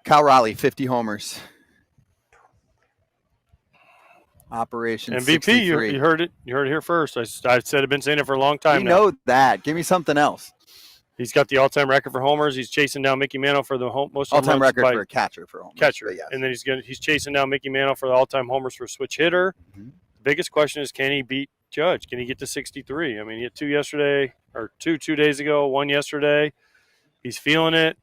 Cal Raleigh, 50 homers. Operation MVP. 63. You heard it. You heard it here first. I said I've been saying it for a long time. We know that. Give me something else. He's got the all-time record for homers. He's chasing down Mickey Mantle for the most all-time record for a catcher for homers. Catcher, yes. And then he's chasing down Mickey Mantle for the all-time homers for a switch hitter. Mm-hmm. The biggest question is, can he beat Judge? Can he get to 63? I mean, he had two days ago, one yesterday. He's feeling it.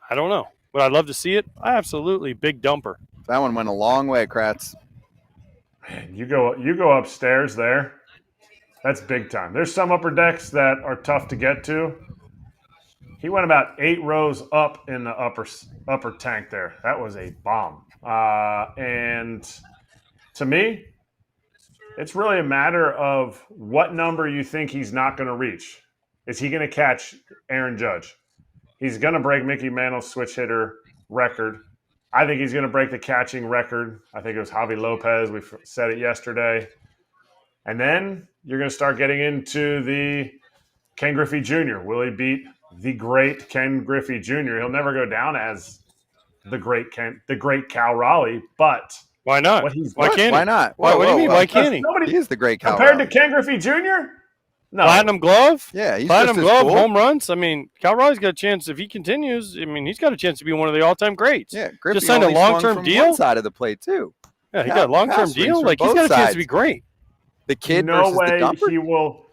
I don't know. Would I love to see it? Absolutely, big dumper. That one went a long way, Kratz. Man, you go upstairs there. That's big time. There's some upper decks that are tough to get to. He went about 8 rows up in the upper tank there. That was a bomb. And to me, it's really a matter of what number you think he's not going to reach. Is he going to catch Aaron Judge? He's going to break Mickey Mantle's switch hitter record. I think he's going to break the catching record. I think it was Javi Lopez. We said it yesterday. And then you're going to start getting into the Ken Griffey Jr. Will he beat the great Ken Griffey Jr.? He'll never go down as the great Cal Raleigh, but why not? Why can't he? Why not? What do you mean? Why can't he? He is the great Cal compared Raleigh. to Ken Griffey Jr.? No. Platinum glove? Yeah, he's Platinum just glove, cool. home runs. I mean, Cal Raleigh's got a chance if he continues. I mean, he's got a chance to be one of the all-time greats. Yeah, Griffey just signed a long-term deal. One side of the plate too. Yeah, he got a long-term deal. Like he's got a chance to be great. The kid no versus way the dumper? he will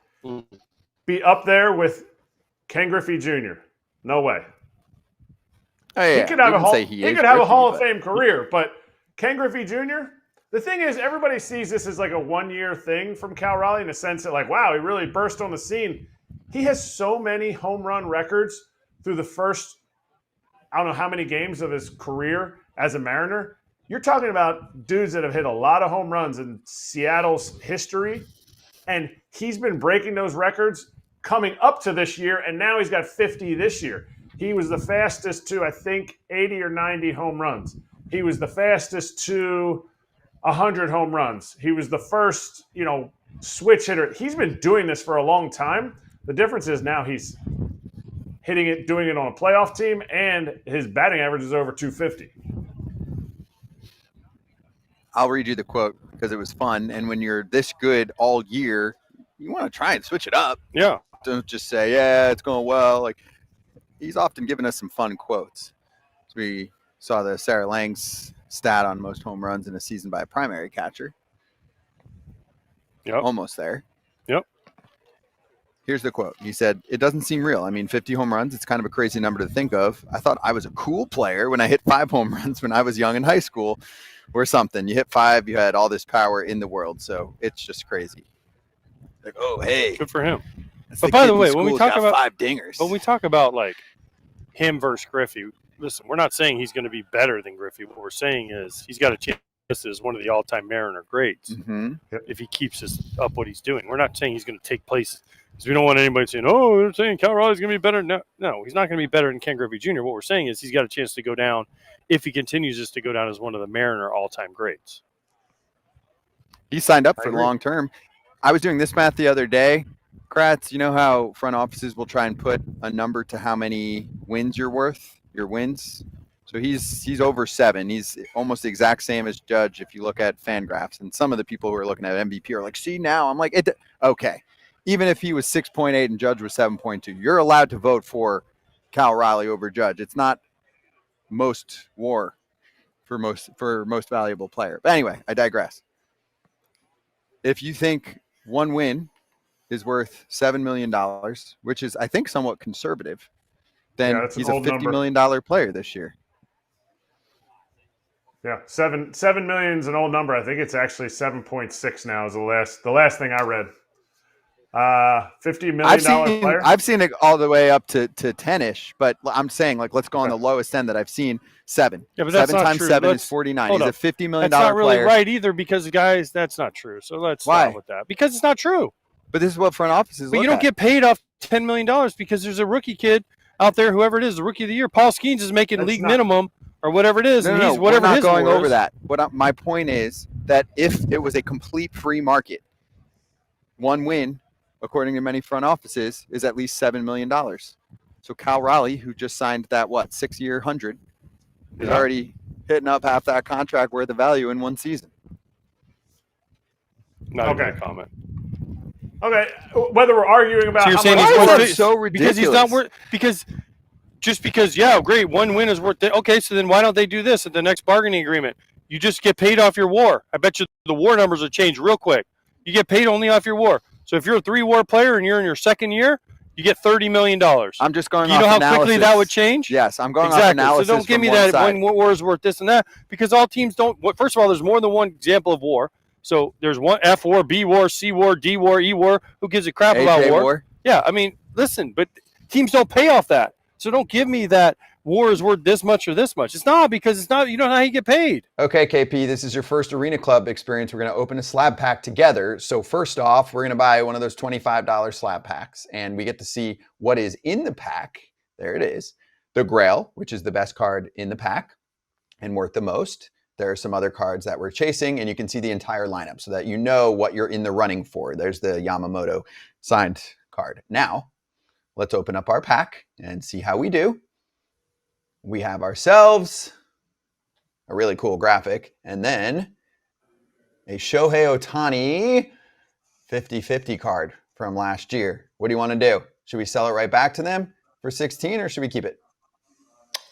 be up there with Ken Griffey Jr. No way. Oh, yeah. He could have a Hall of Fame career, but Ken Griffey Jr. The thing is, everybody sees this as like a one-year thing from Cal Raleigh in the sense that, like, wow, he really burst on the scene. He has so many home run records through the first, I don't know how many games of his career as a Mariner. You're talking about dudes that have hit a lot of home runs in Seattle's history, and he's been breaking those records coming up to this year, and now he's got 50 this year. He was the fastest to, I think, 80 or 90 home runs. He was the fastest to 100 home runs. He was the first, switch hitter. He's been doing this for a long time. The difference is now he's hitting it, doing it on a playoff team, and his batting average is over 250. I'll read you the quote because it was fun. And when you're this good all year, you want to try and switch it up. Yeah. Don't just say, yeah, it's going well. Like, he's often given us some fun quotes. So we saw the Sarah Lang's stat on most home runs in a season by a primary catcher. Yep. Almost there. Yep. Here's the quote. He said, "It doesn't seem real. I mean, 50 home runs, it's kind of a crazy number to think of. I thought I was a cool player when I hit 5 home runs when I was young in high school or something. You hit 5, you had all this power in the world. So it's just crazy." Like, oh, hey. Good for him. But by the way, when we talk about 5 dingers. When we talk about like him versus Griffey, listen, we're not saying he's going to be better than Griffey. What we're saying is he's got a chance as one of the all-time Mariner greats if he keeps up what he's doing. We're not saying he's going to take place because we don't want anybody saying, "Oh, they're saying Cal Raleigh's going to be better." No, he's not going to be better than Ken Griffey Jr. What we're saying is he's got a chance to go down if he continues just to go down as one of the Mariner all-time greats. He signed up for long-term. I was doing this math the other day. Kratz, you know how front offices will try and put a number to how many wins you're worth, your wins? So he's over 7. He's almost the exact same as Judge if you look at FanGraphs. And some of the people who are looking at MVP are like, see now? I'm like, okay. Even if he was 6.8 and Judge was 7.2, you're allowed to vote for Cal Raleigh over Judge. It's not most WAR for most valuable player. But anyway, I digress. If you think one win is worth $7 million, which is, I think, somewhat conservative, then he's a $50 million player this year. Yeah, 7 million is an old number. I think it's actually 7.6 now is the last thing I read. $50 million player. I've seen it all the way up to 10-ish, but I'm saying, like, let's go on the lowest end that I've seen, 7. Yeah, but that's 7 not times true. 7 is 49. He's a $50 million player. That's not really player. right either because, guys, that's not true. So let's start with that. Because it's not true. But this is what front offices But you don't get paid off $10 million because there's a rookie kid out there, whoever it is, the rookie of the year. Paul Skeens is making league minimum or whatever it is. No, he's whatever we're not his going war over is. that. My point is that if it was a complete free market, one win, according to many front offices, is at least $7 million. So Cal Raleigh, who just signed that, 6-year $100 is already hitting up half that contract worth of value in one season. Not even a comment. Okay, whether we're arguing about so you're how saying much he's worth worth so ridiculous. Because he's not worth because great, one win is worth it. Okay, so then why don't they do this at the next bargaining agreement? You just get paid off your WAR. I bet you the WAR numbers will change real quick. You get paid only off your WAR. So if you're a 3-WAR player and you're in your second year, you get $30 million. I'm just going. You know how analysis. quickly that would change? Yes, I'm going exactly. off analysis. So don't give me that one WAR is worth this and that, because all teams don't. First of all, there's more than one example of WAR. So there's one F WAR, B WAR, C WAR, D WAR, E WAR. Who gives a crap about WAR? Yeah, I mean, listen, but teams don't pay off that. So don't give me that WAR is worth this much or this much. It's not, because it's not. You don't know how you get paid. Okay, KP, this is your first Arena Club experience. We're going to open a slab pack together. So first off, we're going to buy one of those $25 slab packs, and we get to see what is in the pack. There it is. The Grail, which is the best card in the pack and worth the most. There are some other cards that we're chasing, and you can see the entire lineup so that you know what you're in the running for. There's the Yamamoto signed card. Now, let's open up our pack and see how we do. We have ourselves a really cool graphic, and then a Shohei Ohtani 50-50 card from last year. What do you want to do? Should we sell it right back to them for 16, or should we keep it?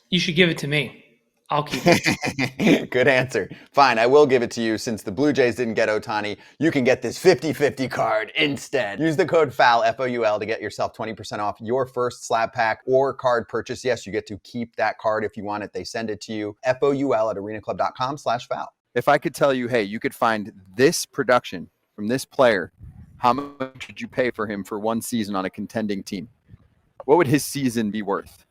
You should give it to me. I'll keep it. Good answer. Fine, I will give it to you. Since the Blue Jays didn't get Ohtani, you can get this 50-50 card instead. Use the code FOUL, F-O-U-L, to get yourself 20% off your first slab pack or card purchase. Yes, you get to keep that card if you want it. They send it to you. FOUL at arenaclub.com/foul. If I could tell you, hey, you could find this production from this player, how much would you pay for him for one season on a contending team? What would his season be worth?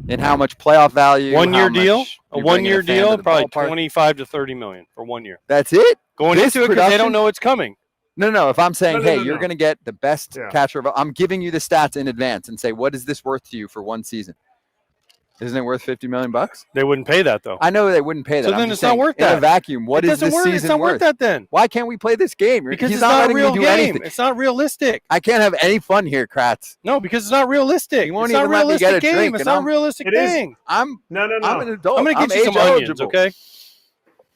And how much playoff value? 1 year deal? A 1 year deal? Probably ballpark? 25 to 30 million for 1 year. That's it? Going This into it because they production? don't know it's coming. No. If I'm saying, No. you're going to get the best catcher, I'm giving you the stats in advance and say, what is this worth to you for one season? Isn't it worth $50 million? They wouldn't pay that, though. I know they wouldn't pay that. So I'm then just it's not saying, worth in that. a vacuum, what is this season It's not worth? worth that then. Why can't we play this game? Because He's it's not a letting me real do game. anything. It's not realistic. I can't have any fun here, Kratz. No, because it's not realistic. You won't It's not even a let me get realistic a drink, game. It's and not a I'm- realistic It is. thing. I'm No. an adult. I'm going to get you some age onions, eligible. okay?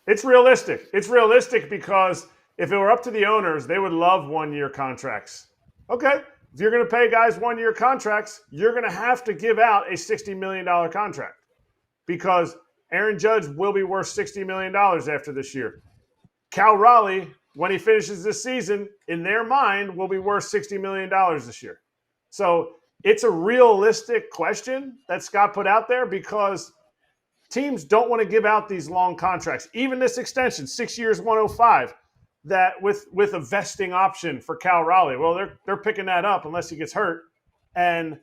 It's realistic. It's realistic because if it were up to the owners, they would love 1 year contracts. Okay, if you're going to pay guys 1 year contracts, you're going to have to give out a $60 million contract because Aaron Judge will be worth $60 million after this year. Cal Raleigh, when he finishes this season, in their mind, will be worth $60 million this year. So it's a realistic question that Scott put out there because teams don't want to give out these long contracts. Even this extension, 6 years, 105, that with a vesting option for Cal Raleigh. Well, they're picking that up unless he gets hurt, and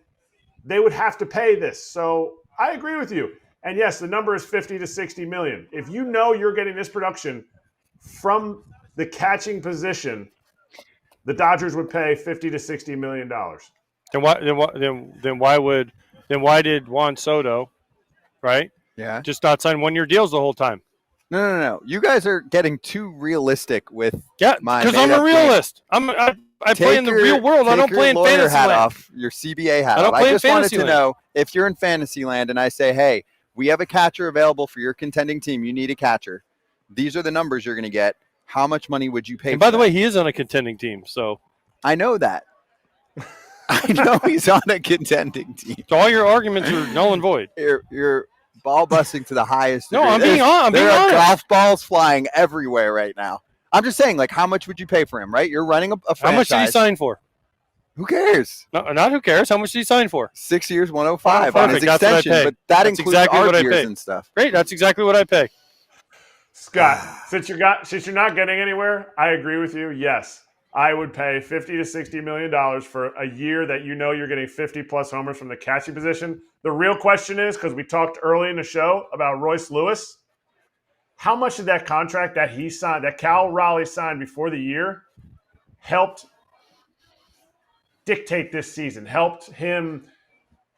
they would have to pay this. So I agree with you. And yes, the number is 50 to 60 million. If you know you're getting this production from the catching position, the Dodgers would pay 50 to 60 million dollars. Then why did Juan Soto, right? Yeah. Just not sign 1 year deals the whole time? No. You guys are getting too realistic with my because I'm a realist. I play in the real world. I don't play in fantasy hat land. off, your CBA hat I don't off. play I in just wanted fantasy to land. know if you're in fantasy land and I say, hey, we have a catcher available for your contending team. You need a catcher. These are the numbers you're going to get. How much money would you pay And for by the that? way, he is on a contending team, so I know that. I know he's on a contending team. all your arguments are null and void. You're ball busting to the highest No, degree. I'm being honest. There are golf balls flying everywhere right now. I'm just saying, like, how much would you pay for him, right? You're running a franchise. How much did he sign for? Who cares? No, not who cares. How much did he sign for? 6 years, 105 Oh, on his perfect. That's what I extension, pay. but that That's includes exactly what I art years pay. and stuff. Great. That's exactly what I pay. Scott, since you're not getting anywhere, I agree with you. Yes, I would pay 50 to 60 million dollars for a year that you know you're getting 50 plus homers from the catching position. The real question is, because we talked early in the show about Royce Lewis, how much of that contract that he signed, that Cal Raleigh signed before the year, helped dictate this season, helped him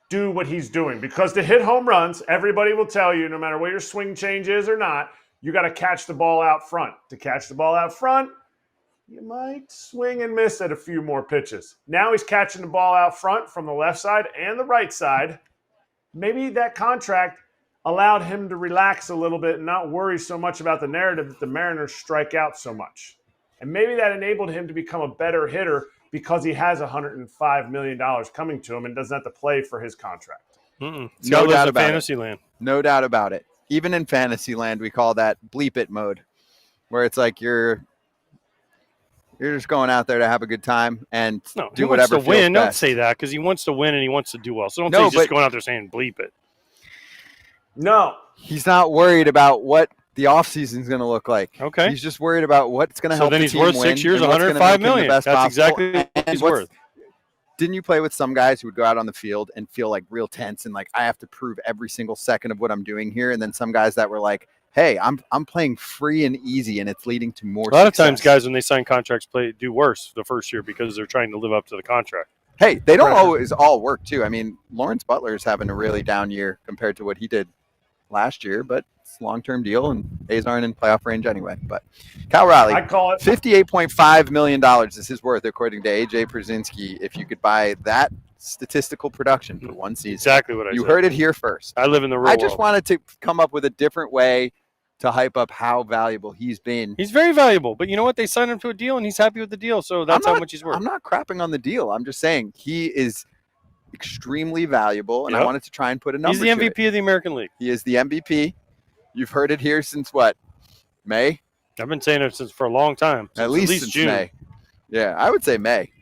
do what he's doing? Because to hit home runs, everybody will tell you, no matter what your swing change is or not, you got to catch the ball out front. To catch the ball out front, you might swing and miss at a few more pitches. Now he's catching the ball out front from the left side and the right side. Maybe that contract allowed him to relax a little bit and not worry so much about the narrative that the Mariners strike out so much. And maybe that enabled him to become a better hitter because he has $105 million coming to him and doesn't have to play for his contract. No doubt about it. No doubt about it. Even in fantasy land, we call that bleep it mode, where it's like you're just going out there to have a good time and do whatever. He wants to win. Don't say that, because he wants to win and he wants to do well. So don't say he's just going out there saying bleep it. No. He's not worried about what the offseason is going to look like. Okay. He's just worried about what's going to help the team win. So then he's worth 6 years, $105 million. That's exactly what he's worth. Didn't you play with some guys who would go out on the field and feel like real tense and like, I have to prove every single second of what I'm doing here? And then some guys that were like, hey, I'm playing free and easy, and it's leading to more success. A lot of times guys, when they sign contracts, do worse the first year because they're trying to live up to the contract. Hey, they don't always all work too. I mean, Lawrence Butler is having a really down year compared to what he did last year, but it's a long-term deal, and A's aren't in playoff range anyway. But Cal Raleigh, I call it $58.5 million is his worth, according to AJ Przinsky, if you could buy that statistical production for one season. Exactly what I said. You heard it here first. I live in the real world. I just world. wanted to come up with a different way to hype up how valuable he's been. He's very valuable, but you know what? They signed him to a deal, and he's happy with the deal, so that's how much he's worth. I'm not crapping on the deal. I'm just saying he is extremely valuable, and I wanted to try and put a number. He's the MVP of the American League. He is the MVP. You've heard it here since what? May? I've been saying it for a long time. At least since June. May. Yeah, I would say May.